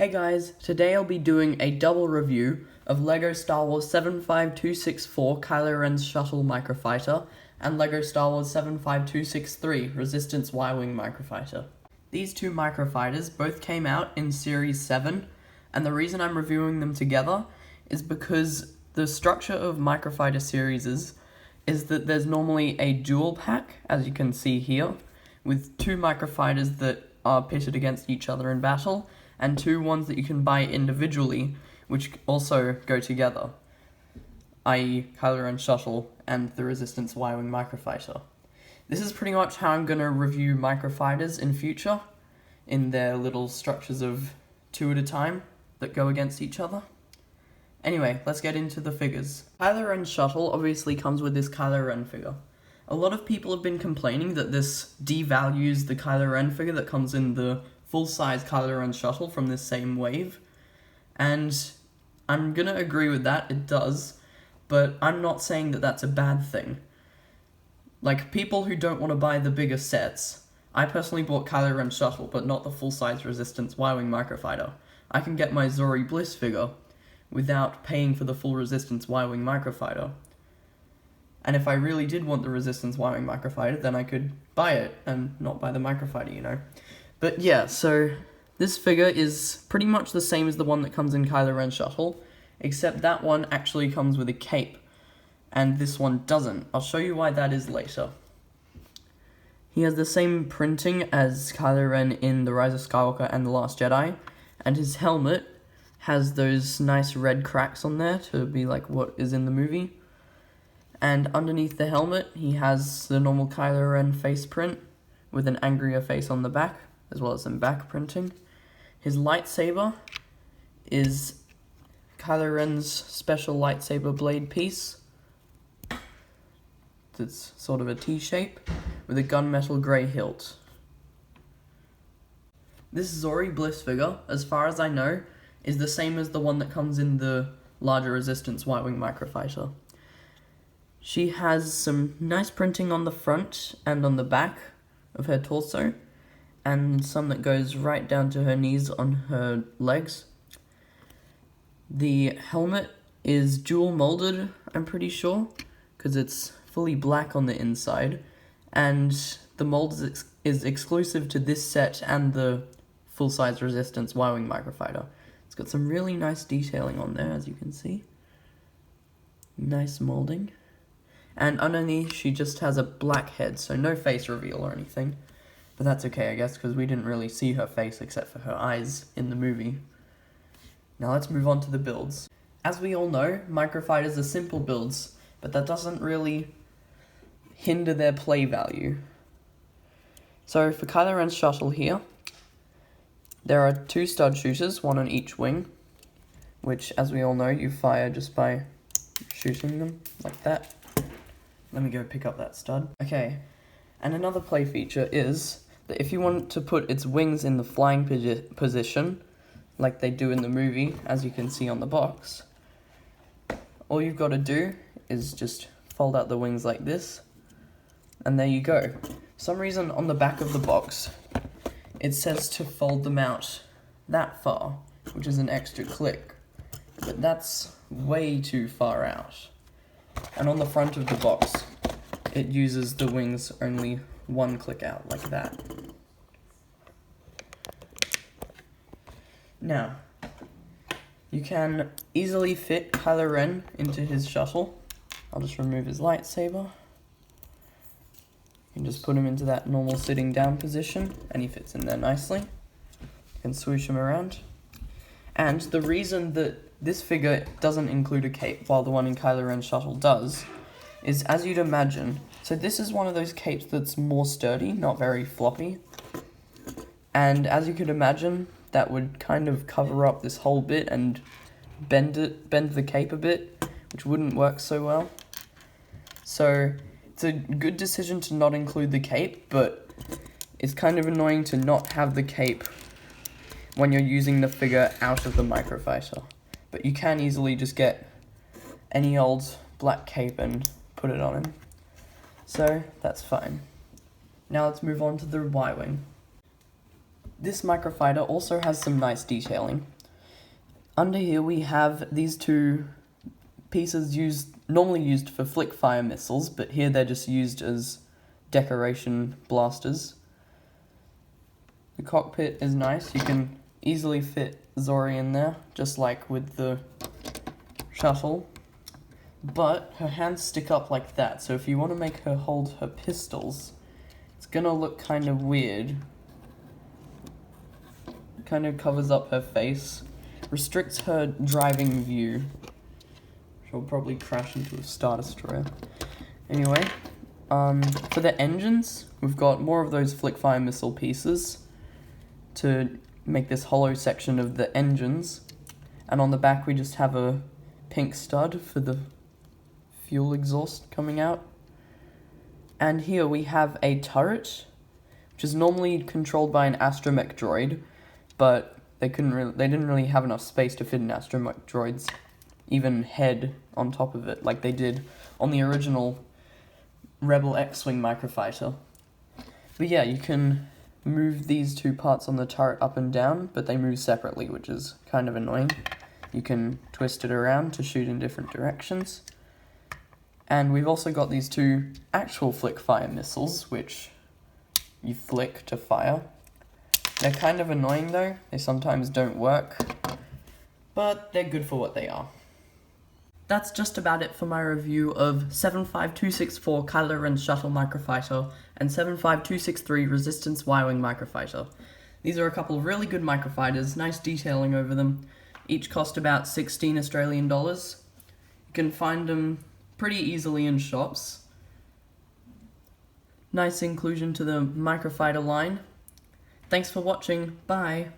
Hey guys, today I'll be doing a double review of LEGO Star Wars 75264 Kylo Ren's Shuttle Microfighter and LEGO Star Wars 75263 Resistance Y-Wing Microfighter. These two microfighters both came out in Series 7, and the reason I'm reviewing them together is because the structure of microfighter series is that there's normally a dual pack, as you can see here, with two microfighters that are pitted against each other in battle, and two ones that you can buy individually, which also go together, i.e. Kylo Ren's Shuttle and the Resistance Y-Wing Microfighter. This is pretty much how I'm going to review microfighters in future, in their little structures of two at a time that go against each other. Anyway, let's get into the figures. Kylo Ren's Shuttle obviously comes with this Kylo Ren figure. A lot of people have been complaining that this devalues the Kylo Ren figure that comes in the full-size Kylo Ren Shuttle from this same wave, and I'm gonna agree with that, it does, but I'm not saying that that's a bad thing. Like, people who don't want to buy the bigger sets, I personally bought Kylo Ren Shuttle, but not the full-size Resistance Y-Wing Microfighter. I can get my Zorii Bliss figure without paying for the full Resistance Y-Wing Microfighter. And if I really did want the Resistance Y-Wing Microfighter, then I could buy it, and not buy the Microfighter, you know. But yeah, so this figure is pretty much the same as the one that comes in Kylo Ren's Shuttle, except that one actually comes with a cape, and this one doesn't. I'll show you why that is later. He has the same printing as Kylo Ren in The Rise of Skywalker and The Last Jedi, and his helmet has those nice red cracks on there to be like what is in the movie. And underneath the helmet, he has the normal Kylo Ren face print with an angrier face on the back, as well as some back printing. His lightsaber is Kylo Ren's special lightsaber blade piece. It's sort of a T-shape with a gunmetal grey hilt. This Zorii Bliss figure, as far as I know, is the same as the one that comes in the larger Resistance Y-Wing Microfighter. She has some nice printing on the front and on the back of her torso, and some that goes right down to her knees on her legs. The helmet is dual molded, I'm pretty sure, because it's fully black on the inside, and the mold is exclusive to this set and the full-size Resistance Y-Wing Microfighter. It's got some really nice detailing on there, as you can see. Nice molding. And underneath, she just has a black head, so no face reveal or anything. But that's okay, I guess, because we didn't really see her face except for her eyes in the movie. Now let's move on to the builds. As we all know, microfighters are simple builds, but that doesn't really hinder their play value. So for Kylo Ren's Shuttle here, there are two stud shooters, one on each wing, which, as we all know, you fire just by shooting them like that. Let me go pick up that stud. Okay, and another play feature is that if you want to put its wings in the flying position, like they do in the movie, as you can see on the box, all you've got to do is just fold out the wings like this, and there you go. For some reason on the back of the box, it says to fold them out that far, which is an extra click, but that's way too far out. And on the front of the box, it uses the wings only one click out, like that. Now, you can easily fit Kylo Ren into his shuttle. I'll just remove his lightsaber. You can just put him into that normal sitting down position, and he fits in there nicely. You can swoosh him around. And the reason that this figure doesn't include a cape, while the one in Kylo Ren's Shuttle does, is, as you'd imagine, so this is one of those capes that's more sturdy, not very floppy. And as you could imagine, that would kind of cover up this whole bit and bend the cape a bit, which wouldn't work so well. So it's a good decision to not include the cape, but it's kind of annoying to not have the cape when you're using the figure out of the microfighter. But you can easily just get any old black cape and put it on him. So that's fine. Now let's move on to the Y-Wing. This microfighter also has some nice detailing. Under here we have these two pieces normally used for flick fire missiles, but here they're just used as decoration blasters. The cockpit is nice. You can easily fit Zori in there, just like with the shuttle. But her hands stick up like that, so if you want to make her hold her pistols, it's gonna look kind of weird. Kind of covers up her face, restricts her driving view. She'll probably crash into a Star Destroyer. Anyway, for the engines, we've got more of those flick fire missile pieces to make this hollow section of the engines, and on the back we just have a pink stud for the fuel exhaust coming out. And here we have a turret, which is normally controlled by an astromech droid, but they didn't really have enough space to fit an astromech droid's even head on top of it, like they did on the original Rebel X-Wing microfighter. But yeah, you can move these two parts on the turret up and down, but they move separately, which is kind of annoying. You can twist it around to shoot in different directions. And we've also got these two actual flick fire missiles, which you flick to fire. They're kind of annoying though, they sometimes don't work, but they're good for what they are. That's just about it for my review of 75264 Kylo Ren's Shuttle Microfighter and 75263 Resistance Y-Wing Microfighter. These are a couple of really good microfighters, nice detailing over them. Each cost about 16 Australian dollars. You can find them pretty easily in shops. Nice inclusion to the microfighter line. Thanks for watching, bye!